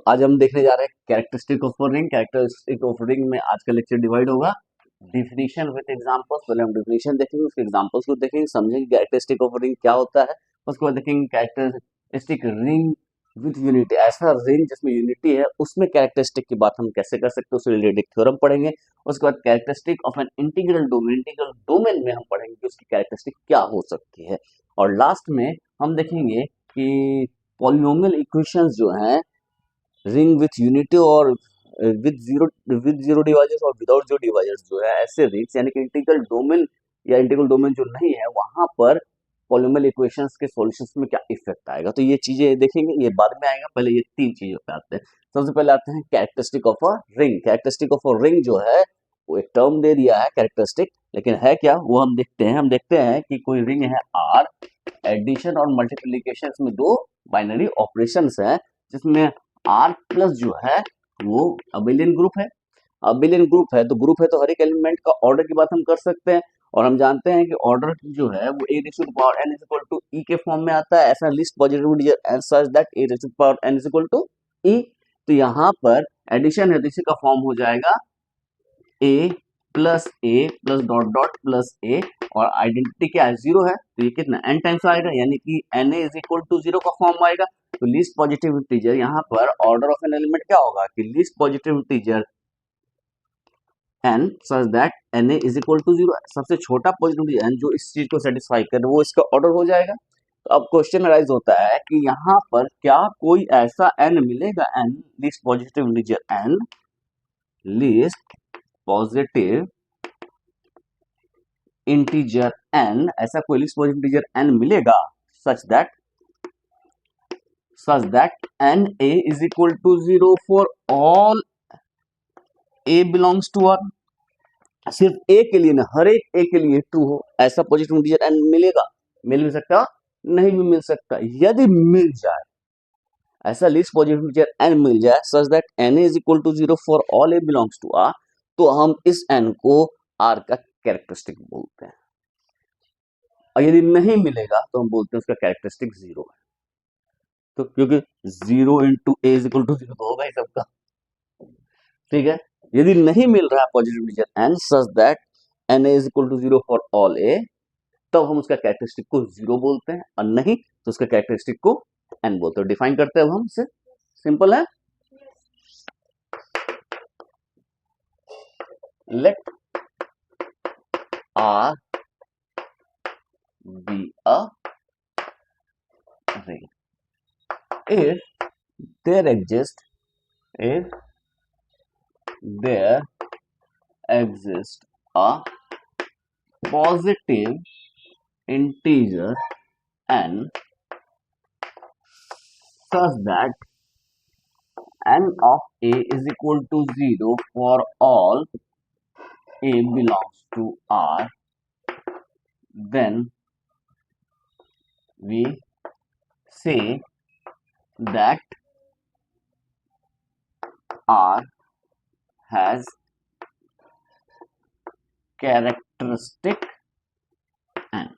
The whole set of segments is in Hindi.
आज हम देखने जा रहे हैं characteristic of ring. Characteristic of ring में आज का लेक्चर डिवाइड होगा डिफिनीशन विद एग्जांपल्स। पहले हम डिफिनीशन देखेंगे, उसके एग्जांपल्स को देखेंगे, समझेंगे कैरेक्टरिस्टिक ऑफ रिंग क्या होता है। उसके बाद देखेंगे कैरेक्टरिस्टिक रिंग विद यूनिटी, ऐसा रिंग जिसमें यूनिटी है उसमें कैरेक्टरिस्टिक की बात हम कैसे कर सकते हैं, उससे रिलेटेड थ्योरम पढ़ेंगे। उसके बाद characteristic of an integral domain, integral domain में हम पढ़ेंगे कि उसकी कैरेक्टरिस्टिक क्या हो सकती है। और लास्ट में हम देखेंगे कि पॉलिनोमियल इक्वेशंस जो हैं रिंग विथ यूनिटी और विद जीरो डिवाइजर्स और विदाउट जीरो डिवाइजर्स जो है, ऐसे रिंग्स यानी कि इंटीग्रल डोमेन या इंटीग्रल डोमेन जो नहीं है वहां पर पॉलिनोमियल इक्वेशंस के सॉल्यूशंस में क्या इफेक्ट आएगा, तो ये चीजें देखेंगे, ये बाद में आएगा। पहले ये तीन चीजों पे आते हैं। सबसे पहले आते हैं characteristic of a ring. Characteristic of a ring जो है वो एक टर्म दे दिया है कैरेक्टरिस्टिक, लेकिन है क्या वो हम देखते हैं। हम देखते हैं कि कोई रिंग है आर, एडिशन और मल्टीप्लीकेशन में दो बाइनरी ऑपरेशंस है, जिसमें आर प्लस जो है वो अबिलियन ग्रुप है। अबिलियन ग्रुप है तो ग्रुप है तो हर एक एलिमेंट का ऑर्डर की बात हम कर सकते हैं। और हम जानते हैं कि ऑर्डर जो है वो a raise to the power n is equal to e के फॉर्म में आता है। ऐसा least positive integer n such that a raise to the power n is equal to e। तो यहाँ पर एडिशन है तो इसी का फॉर्म हो जाएगा a plus dot dot plus a, और आइडेंटिटी क्या है, जीरो है, तो ये कितना n टाइम्स आएगा, यानी कि na is equal to zero का फॉर्म आएगा। तो लीस्ट पॉजिटिव इंटीजर यहाँ पर ऑर्डर ऑफ एन एलिमेंट क्या होगा कि least positive integer n such that na is equal to zero, सबसे छोटा पॉजिटिव इंटीजर n जो इस चीज को सेटिस्फाई करे वो इसका ऑर्डर हो जाएगा। तो अब क्वेश्चन अराइज होता है कि यहाँ पर क्या कोई ऐसा n मिलेगा, n least positive integer n, least positive integer n, ऐसा कोई लिस्ट पॉजिटिव इंटीजर n मिलेगा such that n a is equal to zero for all a belongs to r। सिर्फ a के लिए ना, हर एक a के लिए ट्रू हो, ऐसा पॉजिटिव इंटीजर n मिलेगा। मिल भी सकता, नहीं भी मिल सकता। यदि मिल जाए, ऐसा लिस्ट पॉजिटिव इंटीजर n मिल जाए such that n is equal to zero for all a belongs to r, तो हम इस n को r का कैरेक्टरिस्टिक बोलते हैं। और यदि नहीं मिलेगा तो हम बोलते हैं उसका कैरेक्टरिस्टिक जीरो है। तो क्योंकि zero into A is equal to zero तो होगा ही सबका, ठीक है। यदि नहीं मिल रहा है positive integer n such that n is equal to zero for all a, तब हम उसका कैरेक्टरिस्टिक को जीरो बोलते हैं, और नहीं तो उसका कैरेक्टरिस्टिक को n बोलते हैं। डिफाइन करते हैं अब हम इसे, सिंपल है। Let r be a ring if there exists a positive integer n such that n of a is equal to 0 for all a belongs to R, then we say that R has characteristic n,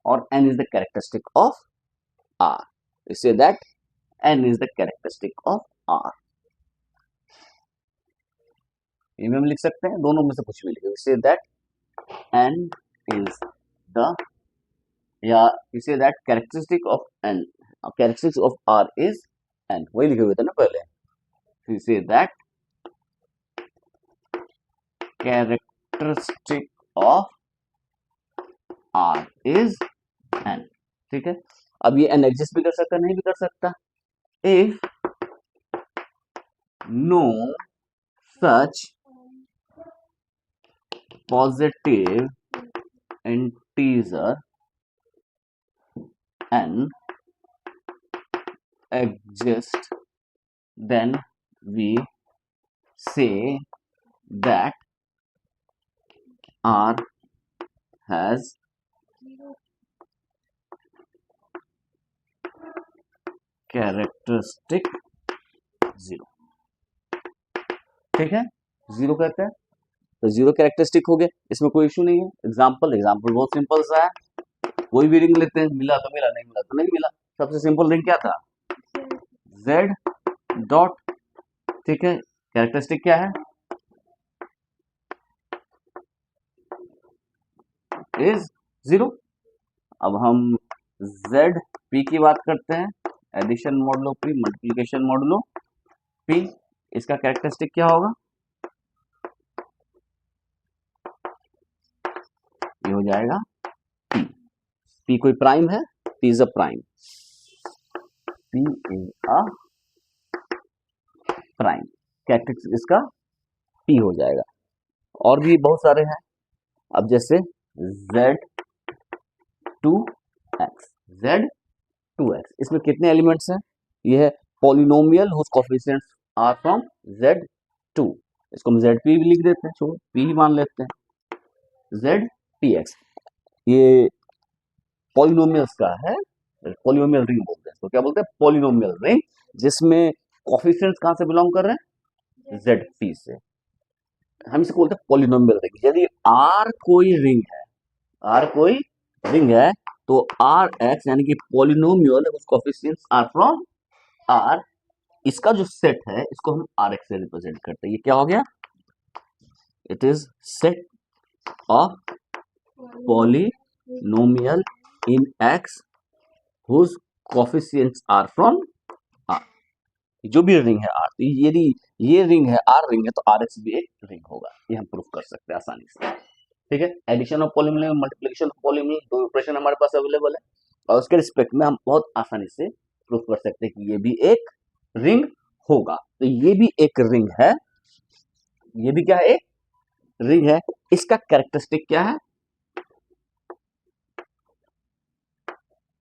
or n is the characteristic of R. We say that n is the characteristic of R. ये हम लिख सकते हैं, दोनों में से कुछ भी लिखे। We say that n is the, या we say that characteristic of n, characteristics of R is n, वही लिखे हुए थे ना पहले। We say that characteristic of R is n, ठीक है। अब ये n एग्जिस्ट भी कर सकता, नहीं भी कर सकता। If no such positive integer n exists, then we say that R has characteristic zero, ठीक है। जीरो कहते हैं तो जीरो कैरेक्टरिस्टिक हो गए, इसमें कोई इशू नहीं है। एग्जांपल बहुत सिंपल सा है, कोई भी रिंग लेते हैं, मिला तो मिला, नहीं मिला तो नहीं मिला। सबसे सिंपल रिंग क्या था, Z डॉट, ठीक है, कैरेक्टरिस्टिक क्या है, इज 0। अब हम जेड पी की बात करते हैं, addition modulo P multiplication modulo P, इसका कैरेक्टरिस्टिक क्या होगा, ये हो जाएगा पी। पी कोई प्राइम है, P is a prime, P is a prime, characteristic इसका पी हो जाएगा। और भी बहुत सारे हैं, अब जैसे z2x, z2x, इसमें कितने एलिमेंट्स हैं, ये है polynomial whose coefficients are from z2, इसको हम zp भी लिख देते हैं, छोड़ो p ही मान लेते हैं, zpx, ये पॉलिनोमियल्स का है, पॉलिनोमियल रिंग बोलते हैं इसको, क्या बोलते हैं, पॉलिनोमियल रिंग, जिसमें कोएफिशिएंट्स कहां से बिलोंग कर रहे हैं, zp से, हम इसे बोलते हैं पॉलिनोमियल रिंग। यदि R कोई रिंग है, R कोई रिंग है, तो Rx यानी कि पॉलिनोमियल उस कोएफिशिएंट्स आर फ्रॉम R, इसका जो सेट है इसको हम Rx से रिप्रेजेंट करते हैं। ये क्या हो गया, it is set of polynomial in X whose coefficients are from R, जो भी रिंग है R, यदि ये रिंग है, R रिंग है, तो Rx भी एक रिंग होगा, ये हम प्रूफ कर सकते हैं आसानी से, ठीक है। Addition of polynomial, multiplication of polynomial, दो इक्वेशन हमारे पास अवेलेबल है, और उसके रिस्पेक्ट में हम बहुत आसानी से प्रूफ कर सकते हैं कि ये भी एक रिंग होगा। तो ये भी एक रिंग है, ये भी क्या है, एक रिंग है। इसका कैरेक्टरिस्टिक क्या है,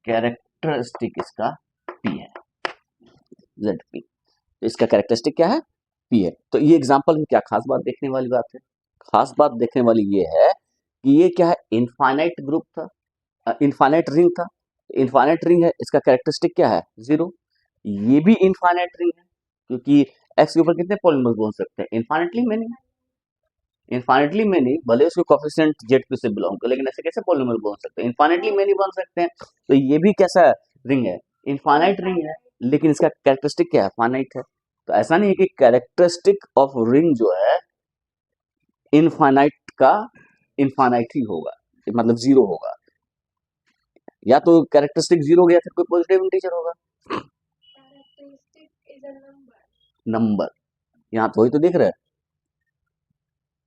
कैरेक्टरिस्टिक इसका पी है, जेड पी, तो इसका कैरेक्टरिस्टिक क्या है, पी है। तो ये एग्जांपल में क्या खास बात देखने वाली बात है, खास बात देखने वाली ये है कि ये क्या है, इनफाइनाइट ग्रुप था, इनफाइनाइट रिंग था, इनफाइनाइट रिंग है, इसका कैरेक्टरिस्टिक क्या है, 0। ये भी इनफाइनाइट रिंग है, क्योंकि x के ऊपर कितने पॉलिनोमियल्स बोल सकते हैं, इनफाइनाइटली मेनी, इनफाइनाइटली मेनी, भले उसके कोएफिशिएंट z से बिलोंग करे, लेकिन ऐसे कैसे पॉलिनोमियल बोल सकते हैं, इनफाइनाइटली मेनी बन सकते हैं। तो ये भी कैसा रिंग है, इनफाइनाइट रिंग है, लेकिन इसका कैरेक्टरिस्टिक क्या है, फाइनाइट है। तो ऐसा नहीं है कि कैरेक्टरिस्टिक ऑफ रिंग जो है इनफाइनाइट का इनफाइनाइट ही होगा, मतलब 0 होगा, या तो कैरेक्टरिस्टिक 0 हो गया, फिर कोई पॉजिटिव इंटीजर होगा, नंबर, यहाँ तो वही तो दिख रहा है,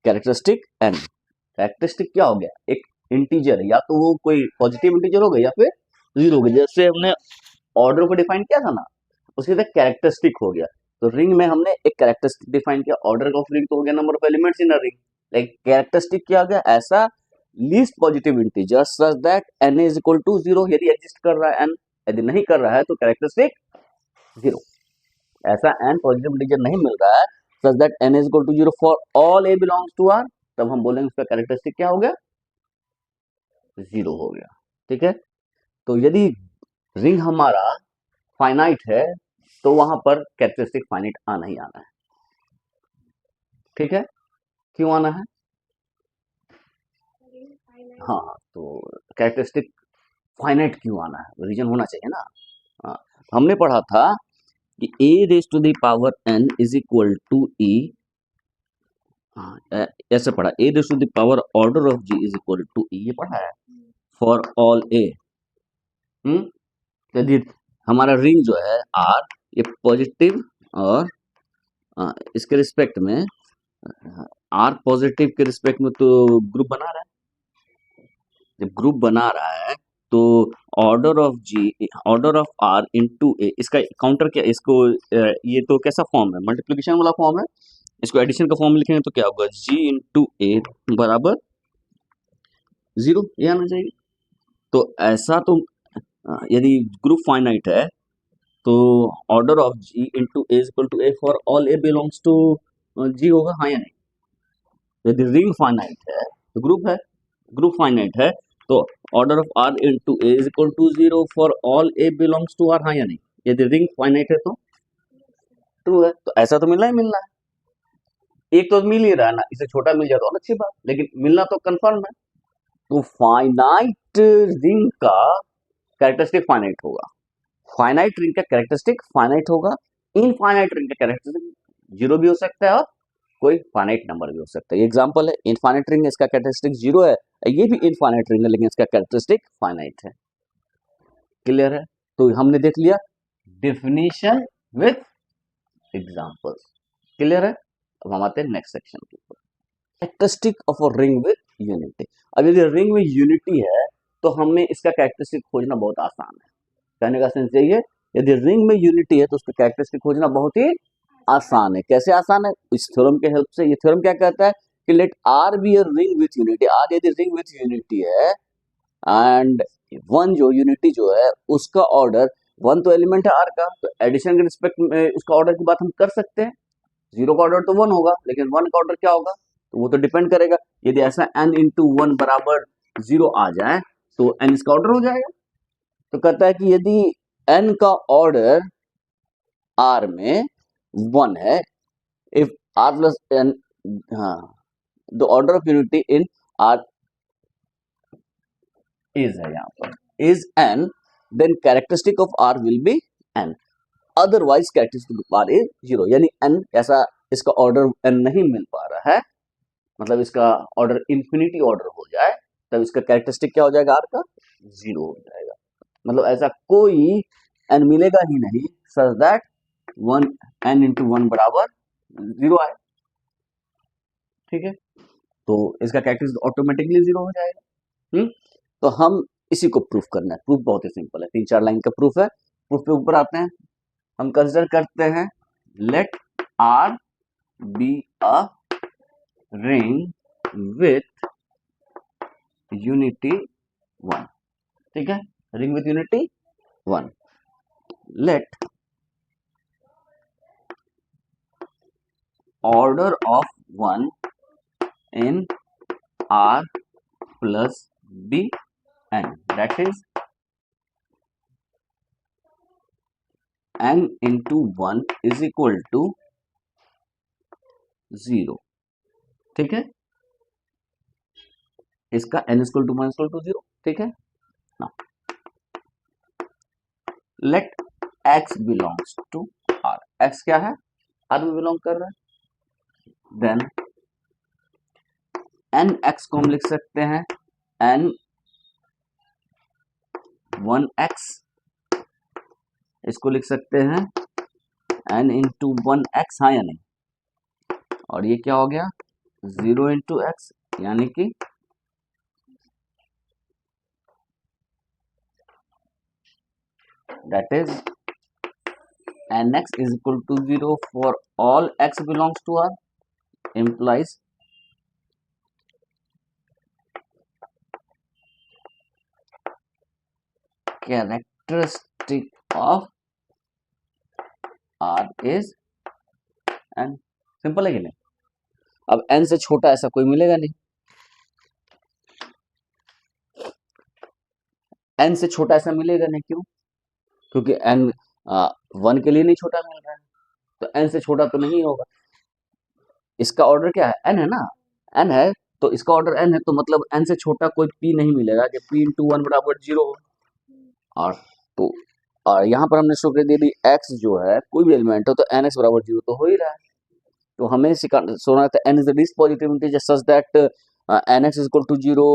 कैरेक्टरिस्टिक n, कैरेक्टरिस्टिक क्या हो गया, एक इंटीजर, या तो वो कोई पॉजिटिव इंटीजर हो गया या फिर 0 हो गया, जैसे हमने ऑर्डर को डिफाइन किया था ना, उसके बाद कैरेक्टरिस्टिक हो गया। तो रिंग में हमने एक कैरेक्टरिस्टिक डिफाइन किया, ऑर्डर ऑफ रिंग तो हो गया number of elements in a ring, like characteristic क्या हो गया, ऐसा least positive integer such that n is equal to 0, यदि एग्जिस्ट कर रहा है n, यदि नहीं कर रहा है तो कैरेक्टरिस्टिक 0, ऐसा n पॉजिटिव इंटीजर नहीं मिल रहा है such that n is equal to 0 for all a belongs to R, तब हम बोलेंगे उसका कैरेक्टरिस्टिक क्या हो गया, 0 हो गया, ठीक है। तो यदि रिंग हमारा फाइनाइट है तो वहां पर कैरेक्टरिस्टिक फाइनाइट आना ही आना है, ठीक है। क्यों आना है, हाँ, तो कैरेक्टरिस्टिक फाइनाइट क्यों आना है, रीजन होना चाहिए ना। हाँ, हमने पढ़ा था कि a raise to the power n is equal to e, हाँ ऐसे पढ़ा, a raise to the power order of g is equal to e, ये पढ़ा है फॉर ऑल a। यदि हमारा रिंग जो है R, ये पॉजिटिव और इसके रिस्पेक्ट में, R पॉजिटिव के रिस्पेक्ट में तो ग्रुप बना रहा है, जब ग्रुप बना रहा है तो order of G, order of R into A, इसका काउंटर क्या, इसको ये तो कैसा फॉर्म है, मल्टीप्लिकेशन वाला फॉर्म है, इसको एडिशन का फॉर्म लिखेंगे तो क्या होगा, G इंटू ए बराबर 0, ये आना चाहिए। तो ऐसा तो यदि ग्रुप फाइनाइट है तो order of G into A equal to A for all A belongs to G होगा, हाँ या नहीं। यदि रिंग फाइनाइट है तो ग्रुप है, ग्रुप फाइनाइट है तो order of R into A is equal to 0 for all A belongs to R, हाँ या नहीं। यदि रिंग फाइनाइट है तो ट्रू है, तो ऐसा तो मिलना ही मिलना है, एक तो मिल ही रहा है ना, इसे छोटा मिल जाए तो और अच्छी बात, लेकिन मिलना तो कंफर्म है। तो फाइनाइट रिंग का कैरेक्टरिस्टिक फाइनाइट होगा, फाइनाइट रिंग का कैरेक्टरिस्टिक फाइनाइट होगा, इनफाइनाइट रिंग का कैरेक्टरिस्टिक जीरो भी हो सकता है और कोई फाइनाइट नंबर भी हो सकता है। ये एग्जांपल है, इनफाइनाइट रिंग है, इसका कैरेक्टरिस्टिक जीरो है, ये भी इनफाइनाइट रिंग है लेकिन इसका कैरेक्टरिस्टिक फाइनाइट है। क्लियर है? तो हमने देख लिया डिफिनीशन विथ एग्जांपल्स। क्लियर है? अब हम आते हैं नेक्स्ट सेक्शन के ऊपर, characteristic of a ring with unity. अब यदि रिंग में यूनिटी है तो हमें इसका कैरेक्टरिस्टिक खोजना बहुत आसान है। कहने का सेंस यही है, यदि रिंग में यूनिटी है तो उसका कैरेक्टरिस्टिक खोजना बहुत ही आसान है। कैसे आसान है? इस थ्योरम के हेल्प से। ये थ्योरम क्या कहता है कि let R be a ring with unity. R यदि रिंग विथ यूनिटी है एंड वन जो यूनिटी जो है उसका ऑर्डर, वन तो एलिमेंट है आर का, तो एडिशन के रिस्पेक्ट में उसका ऑर्डर की बात हम कर सकते हैं। जीरो का ऑर्डर तो वन होगा लेकिन वन का ऑर्डर क्या होगा तो वो तो डिपेंड करेगा। यदि ऐसा n इंटू वन बराबर जीरो आ जाए तो n इसका ऑर्डर हो जाएगा। तो कहता है कि यदि n का ऑर्डर r में वन है, इफ r प्लस n, हाँ, the order of unity in r is है, यहाँ पर is n, then characteristic of r will be n, otherwise characteristic of r is zero. यानी n ऐसा इसका ऑर्डर n नहीं मिल पा रहा है, मतलब इसका ऑर्डर इंफिनिटी ऑर्डर हो जाए, तब इसका कैरेक्टरिस्टिक क्या हो जाएगा आर का, जीरो हो जाएगा। मतलब ऐसा कोई एन मिलेगा ही नहीं such that one N into one बराबर जीरो आए। ठीक है, तो इसका कैरेक्टरिस्टिक ऑटोमेटिकली जीरो हो जाएगा। तो हम इसी को प्रूफ करना है। प्रूफ बहुत ही सिंपल है, 3-4 लाइन का प्रूफ है। प्रूफ पे ऊपर आते हैं। हम कंसिडर करते हैं let R be a ring with unity one. ठीक है, ring with unity one. Let order of one in R plus B N, that is n into one is equal to zero. ठीक है, इसका n equal to one equal to zero. ठीक है, let x belongs to r। x क्या है, r में बिलोंग कर रहा है। देन n x को हम लिख सकते हैं n वन x, इसको लिख सकते हैं n इंटू वन एक्स, हाँ या नहीं, और ये क्या हो गया जीरो इंटू एक्स, यानी कि that is nx is equal to 0 for all x belongs to R, implies characteristic of R is n। Simple है कि नहीं? अब n से छोटा ऐसा कोई मिलेगा नहीं, n से छोटा ऐसा मिलेगा नहीं। क्यों? क्योंकि n वन के लिए नहीं छोटा मिल रहा है, तो n से छोटा तो नहीं होगा। इसका ऑर्डर क्या है, n है ना, n है तो इसका ऑर्डर n है, तो मतलब n से छोटा कोई p नहीं मिलेगा कि p इंटू वन बराबर जीरो हो। और तो और यहाँ पर हमने शो कर दिया यदि x जो है कोई भी एलिमेंट हो तो nx बराबर जीरो तो हो ही रहा है। तो हमें सोना था n is the least positive integer such that nx is equal to zero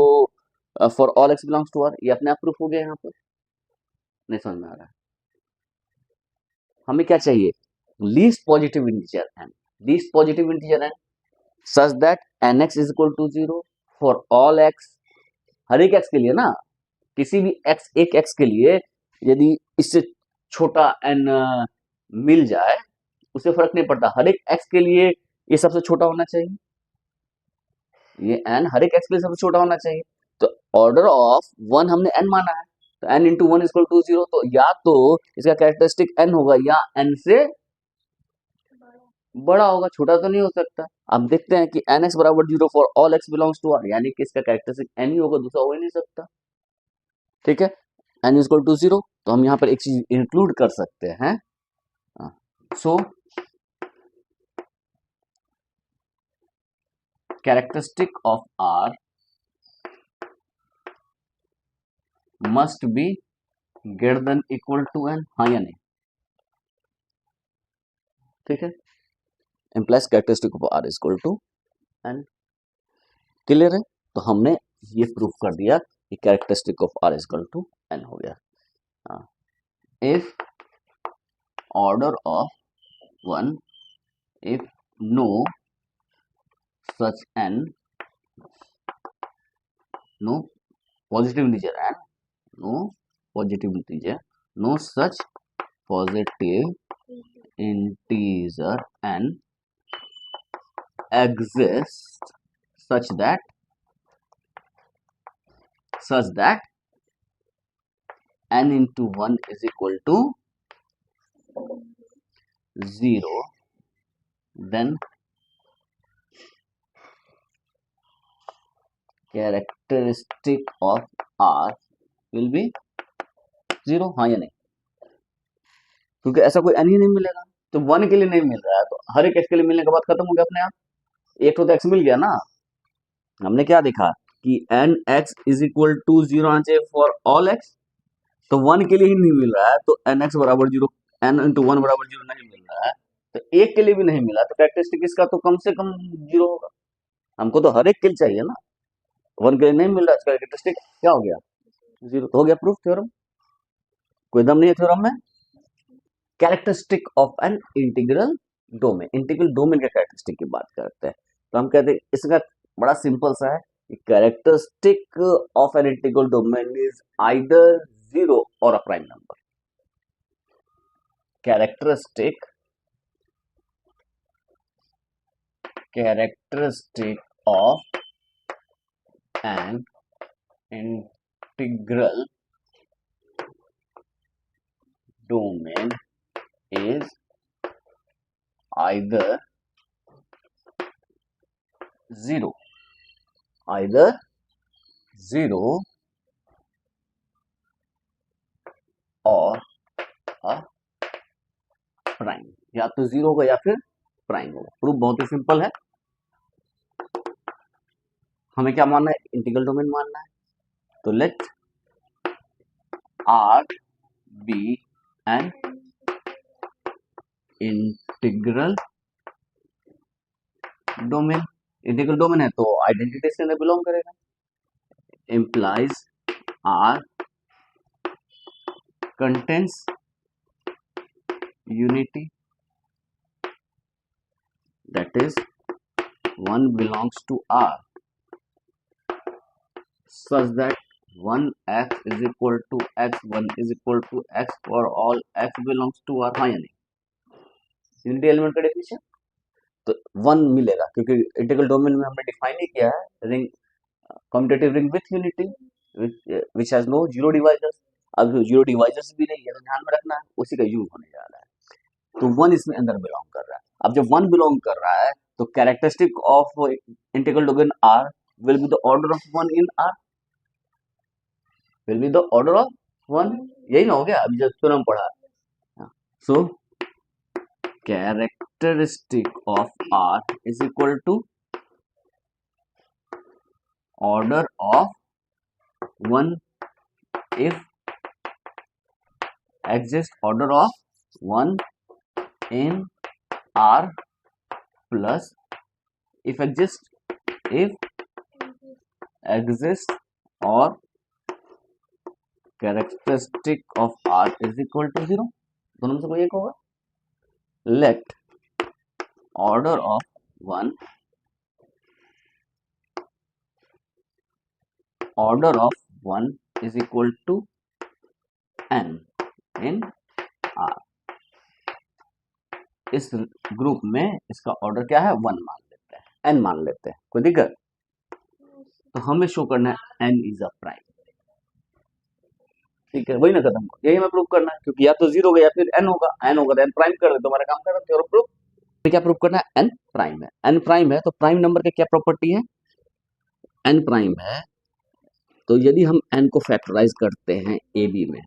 for all x belongs to r। ये अपने आप प्रूफ हो गया। यहाँ पर नहीं समझ में आ रहा है? हमें क्या चाहिए, least positive integer n, least positive integer n such that nx is equal to zero for all x, हर एक x के लिए ना, किसी भी x, एक x के लिए यदि इससे छोटा n मिल जाए उससे फर्क नहीं पड़ता, हर एक x के लिए ये सबसे छोटा होना चाहिए, ये n हर एक x के लिए सबसे छोटा होना चाहिए। तो ऑर्डर ऑफ वन हमने n माना है, तो n into one equal to zero, तो या तो इसका कैरेक्टरिस्टिक n होगा या n से बड़ा होगा, छोटा तो नहीं हो सकता। अब देखते हैं कि nx बराबर जीरो for all x belongs to r, यानी कि इसका कैरेक्टरिस्टिक n ही होगा, दूसरा हो ही नहीं सकता। ठीक है, n इक्वल टू जीरो, तो हम यहाँ पर एक चीज इंक्लूड कर सकते हैं। So characteristic of r must be greater than equal to n, हाँ या नहीं? ठीक है, implies characteristic of R is equal to n। Clear है? तो हमने ये प्रूफ कर दिया कि characteristic of R is equal to n हो गया। हाँ, if order of 1, if no such n, no positive integer n, no positive integer, no such positive integer n exists such that n into 1 is equal to 0, then characteristic of R will be 0। हाँ या नहीं? क्योंकि ऐसा कोई n ही नहीं मिलेगा, तो 1 के लिए नहीं मिल रहा है, तो हर एक x के लिए मिलने के बाद खत्म हो गया अपने आप। एक तो x मिल गया ना। हमने क्या देखा कि n x is equal to 0 आना चाहिए फॉर ऑल x, तो 1 के लिए ही नहीं मिल रहा है, तो n x बराबर 0, n इंटू 1 बराबर 0 नहीं मिल रहा है, तो एक के लिए भी नहीं मिला, तो कैरेक्टरिस्टिक इसका तो कम से कम 0 होगा। हमको तो हर एक के लिए चाहिए ना, 1 के लिए नहीं मिल रहा, इसका कैरेक्टरिस्टिक क्या हो गया? 0। तो हो गया प्रूफ थ्योरम। कोई दम नहीं है थ्योरम में। Characteristic of an integral domain, integral domain के कैरेक्टरिस्टिक की बात करते हैं, तो हम कहते हैं इसका बड़ा सिंपल सा है, characteristic of an integral domain is either 0 और a prime number. Characteristic of an integral domain is either 0 और a प्राइम, या तो 0 होगा या फिर प्राइम होगा। प्रूफ बहुत ही सिंपल है। हमें क्या मानना है? इंटीग्रल डोमेन मानना है। तो let R be an integral domain. Integral domain है तो आइडेंटिटी के अंदर बिलोंग करेगा। implies R contains unity, that is 1 belongs to R such that 1x is equal to x, 1 is equal to x for all x belongs to R। हाँ या नहीं? यूनिटी एलिमेंट का डेफिनेशन तो 1 मिलेगा, क्योंकि इंटीग्रल डोमेन में हमने डिफाइन ही किया है ring, commutative ring with unity which has no zero divisors. अब जीरो डिवाइजर्स भी नहीं है तो ध्यान में रखना है, उसी का यूज होने जा रहा है। तो 1 इसमें अंदर बिलोंग कर रहा है। अब जब 1 बिलोंग कर रहा है तो characteristic of integral domain R will be the order of 1 in R, will be the order of 1। यही ना हो गया अभी जब हम पढ़ा। सो characteristic of R is equal to order of 1 if exists order of 1 in R plus if exists or characteristic of R is equal to 0। दोनों में से कोई एक होगा। Let order of 1 is equal to n in R। इस ग्रुप में इसका ऑर्डर क्या है? 1 मान लेते हैं, n मान लेते हैं, कोई दिक्कत? तो हमें शो करना है n इज अ प्राइम। ठीक है, वही ना खत्म, यही हमें प्रूव करना है, क्योंकि या तो 0 होगा या फिर n होगा। n होगा तो n प्राइम कर दे, तो हमारा काम कर रहे हो प्रूफ। क्या प्रूफ करना है? n प्राइम है। n प्राइम है तो प्राइम नंबर की क्या प्रॉपर्टी है? n प्राइम है तो यदि हम n को फैक्टराइज करते हैं ab में,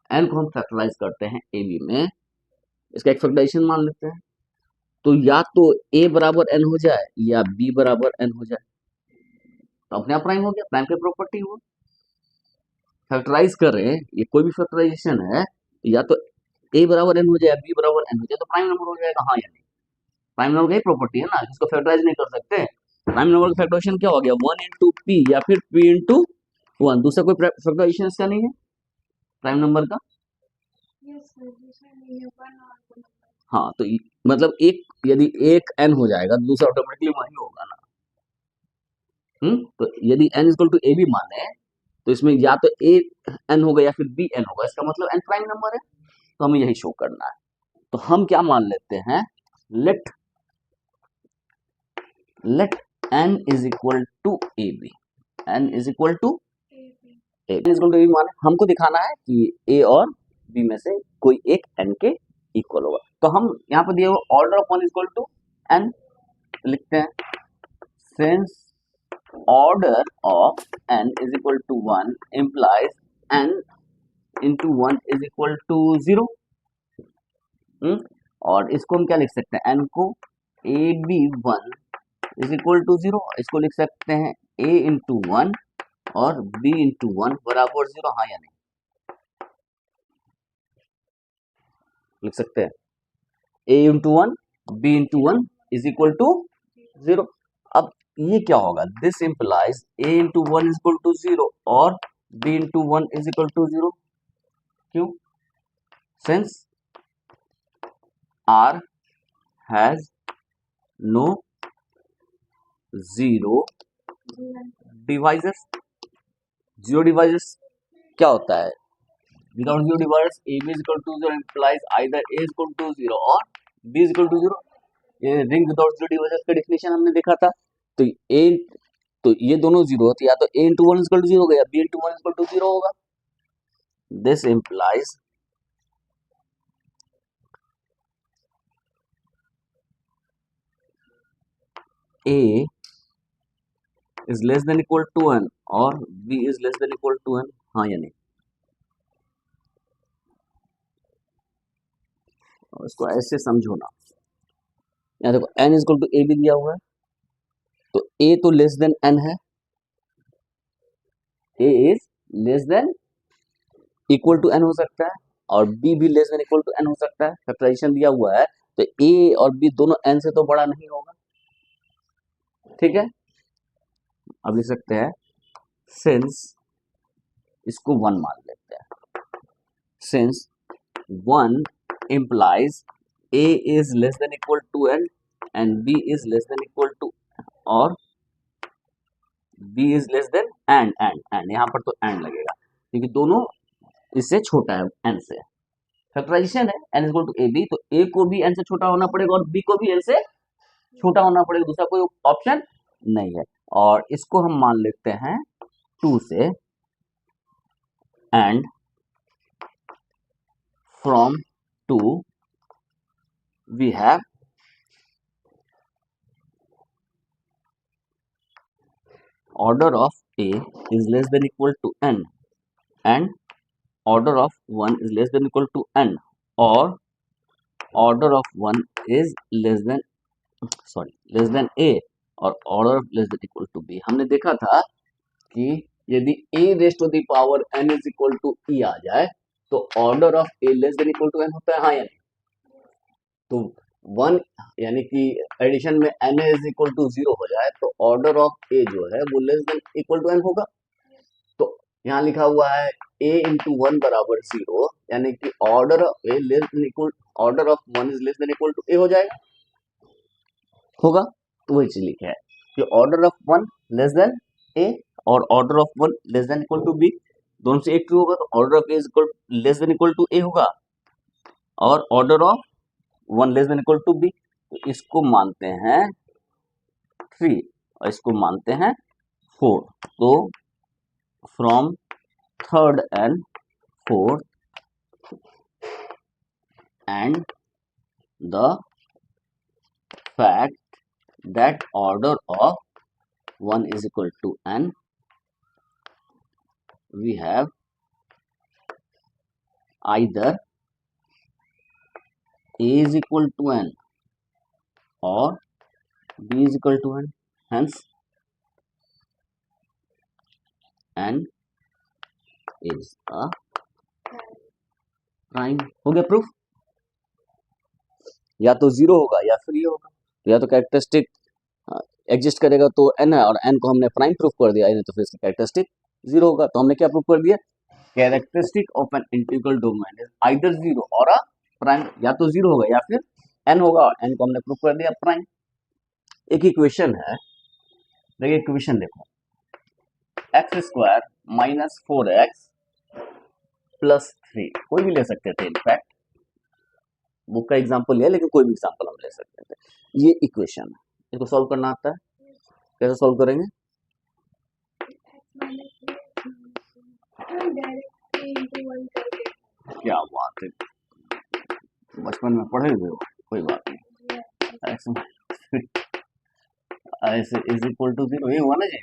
n को हम फैक्टराइज करते हैं ab में, इसका एक फैक्टराइजेशन मान लेते हैं, तो या तो a बराबर n हो जाए या b बराबर n हो जाए, तो अपने आप प्राइम हो गया। प्राइम की प्रॉपर्टी हुआ। फैक्टराइज कर रहे हैं, ये कोई भी फैक्टराइजेशन है, या तो ए बराबर एन हो जाए, बी बराबर एन हो जाए तो प्राइम नंबर हो जाएगा, हाँ या नहीं? प्राइम नंबर की प्रॉपर्टी है ना, इसको फैक्टराइज नहीं कर सकते। प्राइम नंबर का फैक्टराइजेशन क्या हो गया, 1 इंटू पी या फिर पी इंटू 1, दूसरा कोई फैक्टराइजेशन इसका नहीं है प्राइम नंबर का। हाँ तो मतलब एक, यदि एक एन हो जाएगा तो दूसरा ऑटोमेटिकली वही होगा ना। तो यदि n equal to a b माने तो इसमें या तो ए एन होगा या फिर बी एन होगा, इसका मतलब एन प्राइम नंबर है, तो हमें यही शो करना है। तो हम क्या मान लेते हैं, let let n is equal to a b, n is equal to a is equal to b माने हमको दिखाना है कि ए और बी में से कोई एक एन के इक्वल होगा। तो हम यहाँ पर दिए हुए order of one is equal to n लिखते हैं, since order of n is equal to 1 implies n into 1 is equal to 0। और इसको हम क्या लिख सकते हैं, n को a b 1 is equal to 0, इसको लिख सकते हैं a इंटू 1 और b इंटू 1 बराबर 0, हाँ या नहीं? लिख सकते हैं a into 1 b into 1 is equal to 0। अब ये क्या होगा, this implies a into 1 is equal to 0 और b into 1 is equal to 0। क्यों? Since R has no zero divisors। Zero divisors क्या होता है, without zero divisors a b is equal to 0 implies either a is equal to 0 और b is equal to 0। ये रिंग विदाउट जीरो डिवाइजर्स का डेफिनेशन हमने देखा था। तो a, तो ये दोनों जीरो होते, या तो a into 1 is equal to 0 होगा या b into 1 is equal to 0 होगा। This implies a is less than equal to 1 और b is less than equal to 1, हाँ या नहीं? और इसको ऐसे समझो ना, यहाँ देखो n is equal to a भी दिया हुआ है, तो a तो लेस देन n है, a is less than equal to n हो सकता है और b भी less than equal to n हो सकता है, फैक्टराइजेशन दिया हुआ है, तो a और b दोनों n से तो बड़ा नहीं होगा। ठीक है, अब लिख सकते हैं सिंस, इसको 1 मान लेते हैं, since 1 implies a is less than equal to n and b is less than equal to, और b is less than and यहाँ पर तो and लगेगा क्योंकि दोनों इससे छोटा है n से। फैक्टराइजेशन है n equal to a b, तो a को भी n से छोटा होना पड़ेगा और b को भी n से छोटा होना पड़ेगा, दूसरा कोई ऑप्शन नहीं है। और इसको हम मान लेते हैं 2 से, and from 2 we have order of a is less than equal to n and order of 1 is less than equal to n, or order of 1 is less than a और order of less than equal to b। हमने देखा था कि यदि a raised to the power n is equal to e आ जाए तो order of a less than equal to n होता है, हाँ या नहीं? तो 1 यानी कि एडिशन में n इज इक्वल टू 0 हो जाए तो ऑर्डर ऑफ a जो है वो less than equal to n होगा। तो यहाँ लिखा हुआ है a इंटू 1 बराबर 0, यानी कि order of a less than equal, order of 1 is less than equal to a हो जाएगा, होगा। तो वही चीज लिखा है कि order of 1 less than a और order of 1 less than equal to b, दोनों से एक ट्रू होगा तो order of a is equal less than equal to a होगा और order of 1 less than equal to b। तो इसको मानते हैं 3 और इसको मानते हैं 4। तो from third and fourth and the fact that order of 1 is equal to n, we have either a is equal to n or b is equal to n, hence n is a prime हो गया प्रूफ। या तो जीरो होगा या फिर ये होगा, तो या तो कैरेक्टरिस्टिक एग्जिस्ट करेगा तो एन है, और एन को हमने प्राइम प्रूफ कर दिया, नहीं तो फिर इसका कैरेक्टरिस्टिक जीरो होगा। तो हमने क्या प्रूफ कर दिया, characteristic of an integral domain is either zero और अ प्राइम, या तो जीरो होगा या फिर एन होगा, और एन को हमने प्रूफ कर दिया प्राइम। एक इक्वेशन है, देखिए इक्वेशन देखो, x square minus 4x plus 3, कोई भी ले सकते थे इनफैक्ट, बुक का एग्जांपल लिया लेकिन कोई भी एग्जांपल हम ले सकते थे। ये इक्वेशन है, इसको सॉल्व करना आता है, कैसे सॉल्व करेंगे? क्या बात है, बचपन में पढ़े हुए हो, कोई बात नहीं। X is equal to zero, ये हुआ ना जी,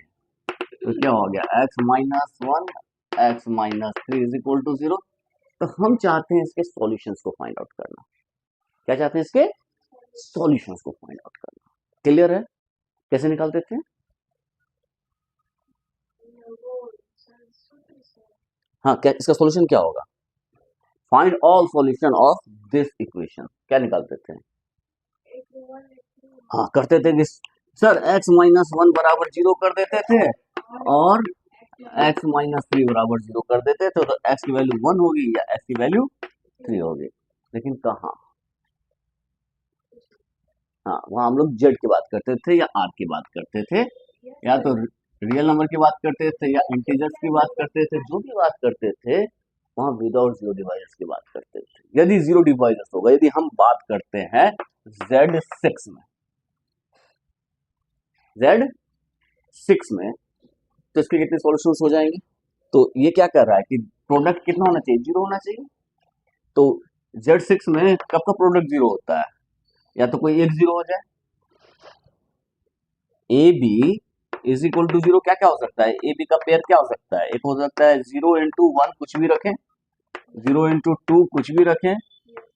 तो क्या हो गया, x minus one x minus three is equal to zero. तो हम चाहते हैं इसके सॉल्यूशंस को फाइंड आउट करना। क्या चाहते हैं, इसके सॉल्यूशंस को फाइंड आउट करना। क्लियर है, कैसे निकालते थे? हाँ, क्या इसका सॉल्यूशन क्या होगा? Find all solution of this equation, क्या निकालते थे? हाँ, करते थे कि सर एक्स माइनस वन बराबर जीरो कर देते थे, और एक्स माइनस थ्री बराबर जीरो कर देते थे, तो एक्स की वैल्यू वन होगी या एक्स की वैल्यू थ्री होगी। लेकिन कहाँ, हाँ वहाँ हम लोग जेड की बात करते थे या आर की बात करते थे, या तो रियल नंबर की बात करते थे या इंटीजर्स की बात करते थे, जो भी बात करते थे वहाँ विदाउट जीरो डिवाइजर्स की बात करते थे। यदि जीरो डिवाइजर्स होगा, यदि हम बात करते हैं Z6 में, Z6 में, तो इसके कितने सॉल्यूशंस हो जाएंगे? तो ये क्या कर रहा है कि प्रोडक्ट कितना होना चाहिए, जीरो होना चाहिए। तो Z6 में कब का प्रोडक्ट जीरो होता है, या तो कोई एक जीरो हो जाए, a b is equal to zero, क्या क्या हो सकता है, ए बी का पेयर क्या हो सकता है, एक हो सकता है जीरो इंटू वन, कुछ भी रखें, जीरो इंटू टू कुछ भी रखें,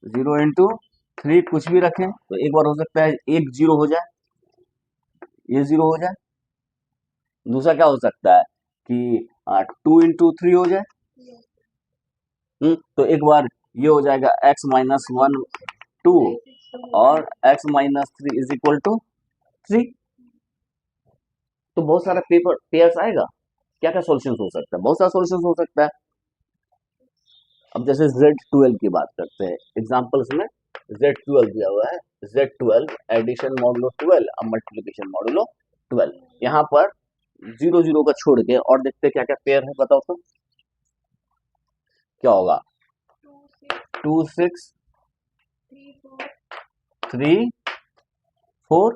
जीरो इंटू थ्री कुछ भी रखें, तो एक बार हो सकता है एक जीरो हो जाए, ये जीरो हो जाए। दूसरा क्या हो सकता है कि टू इंटू थ्री हो जाए, तो एक बार ये हो जाएगा एक्स माइनस वन टू, और x minus three is equal to three. तो बहुत सारा पेपर पेयर्स आएगा, क्या क्या सॉल्यूशन हो सकता है, बहुत सारा सॉल्यूशन हो सकता है। अब जैसे Z12 की बात करते हैं एग्जांपल्स में, Z12 दिया हुआ है, Z12 एडिशन मॉडुलो 12 अब मल्टीप्लिकेशन मॉडुलो 12। यहाँ पर जीरो जीरो का छोड़ के और देखते हैं क्या क्या पेयर है, बताओ तो क्या होगा, 2 6 3 4,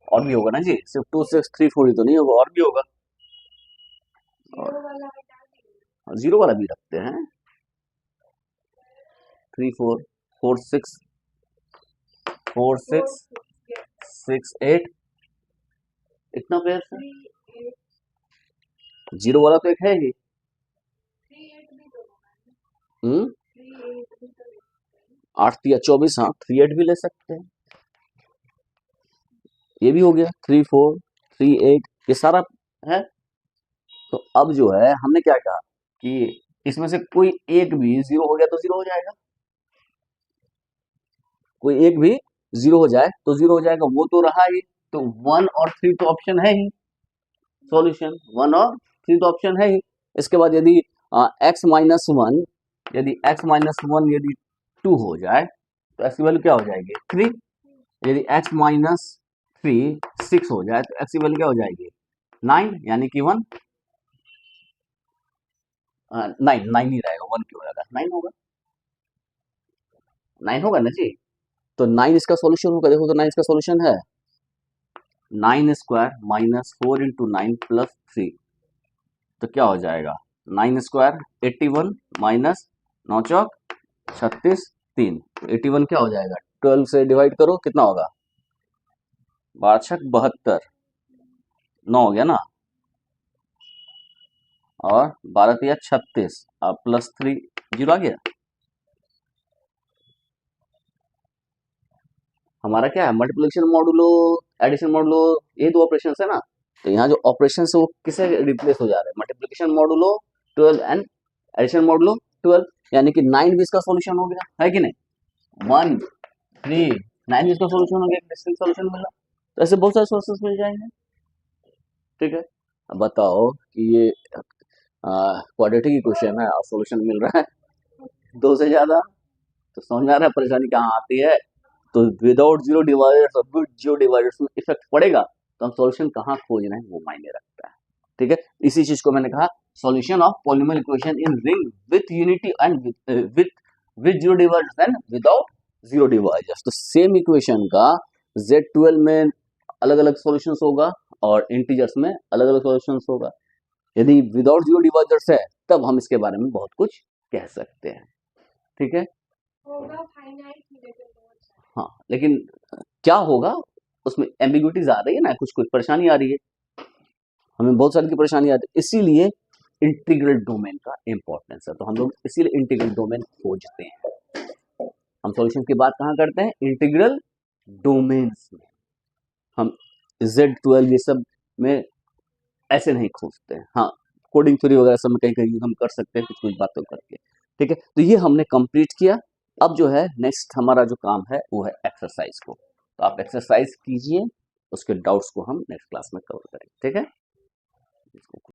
और भी होगा ना जी, सिर्फ 2 6 3 4 ही तो नहीं होगा, और भी होगा, और जीरो वाला भी रखते हैं, 3 4 4 6 4 6 6 8, इतना पेयर है, जीरो वाला तो एक है ही। हम्म 8 या 24, हाँ 3 8 भी ले सकते हैं, ये भी हो गया 3 4 3 8, ये सारा है। तो अब जो है हमने क्या कहा कि इसमें से कोई एक भी जीरो हो गया तो जीरो हो जाएगा, कोई एक भी जीरो हो जाए तो जीरो हो जाएगा, वो तो रहा ही। तो वन और थ्री तो ऑप्शन है ही, सॉल्यूशन वन और थ्री तो ऑप्शन है ही। इसके बाद यदि एक्स माइनस वन, यदि एक्स माइनस वन यदि टू हो जाए तो एक्स की वैल्यू क्या हो जाएगी, थ्री। यदि एक्स माइनस थ्री सिक्स हो जाए तो एक्स की वैल्यू क्या हो जाएगी, नाइन, यानी कि वन, नाइन नाइन ही रहेगा, वन क्यों रहेगा, नाइन होगा, नाइन होगा ना जी। तो नाइन इसका सॉल्यूशन होगा, देखो तो नाइन इसका सॉल्यूशन है, nine square minus four into nine plus three, तो क्या हो जाएगा, नाइन स्क्वायर 81 माइनस नौ चौक 36 3, तो 81 क्या हो जाएगा, 12 से डिवाइड करो कितना होगा, 12×6 = 72, 9 हो गया ना, और 12×3 = 36, अब प्लस थ्री, जीरो आ गया। हमारा क्या है, मल्टीप्लिकेशन मॉडुलो एडिशन मॉडुलो, ये दो ऑपरेशन है ना, तो यहाँ जो ऑपरेशन है वो किसे रिप्लेस हो जा रहा है, multiplication modulo 12 and addition modulo 12, यानी कि 9 भी इसका सॉल्यूशन हो गया है कि नहीं, 1 3 9 भी इसका सॉल्यूशन हो गया, डिस्टिंक्ट सॉल्यूशन मिला। तो ऐसे बहुत सारे सोर्सेस मिल जाएंगे, ठीक है। अब बताओ कि ये क्वाड्रेटिक इक्वेशन है और सॉल्यूशन मिल रहा है 2 से ज्यादा, तो समझ में आ रहा है परेशानी कहाँ आती है। तो विदाउट जीरो डिवाइडर्स और विद जीरो डिवाइडर्स में इफेक्ट पड़ेगा, तो हम सॉल्यूशन कहाँ खोज रहे हैं वो मायने रखता है, ठीक है। इसी चीज को मैंने कहा solution of polynomial equation in ring with unity and with zero dividers and without zero dividers. तो सेम इक्वेशन का Z12 में अलग अलग सॉल्यूशंस होगा और इंटीजर्स में अलग अलग सॉल्यूशंस होगा। यदि विदाउट जीरो डिवाइडर्स है तब हम इसके बारे में बहुत कुछ कह सकते हैं, ठीक है। हाँ, लेकिन क्या होगा उसमें एम्बिग्युइटीज आ रही है ना, कुछ कुछ परेशानी आ रही है, हमें बहुत सारी की परेशानी आती है, इसीलिए इंटीग्रल डोमेन का इंपॉर्टेंस है। तो हम लोग इसीलिए इंटीग्रल डोमेन खोजते हैं। हम सॉल्यूशन की बात कहाँ करते हैं, इंटीग्रल डोमेन्स में। हम Z12 ये सब में ऐसे नहीं खोजते हैं। हाँ, कोडिंग थ्योरी वगैरह सब में कहीं कहीं हम कर सकते हैं कुछ कुछ बातों करके, ठीक है। तो ये हमने कंप्लीट किया। अब जो है नेक्स्ट हमारा जो काम है वो है एक्सरसाइज को। तो आप एक्सरसाइज कीजिए, उसके डाउट्स को हम नेक्स्ट क्लास में कवर करेंगे, ठीक है।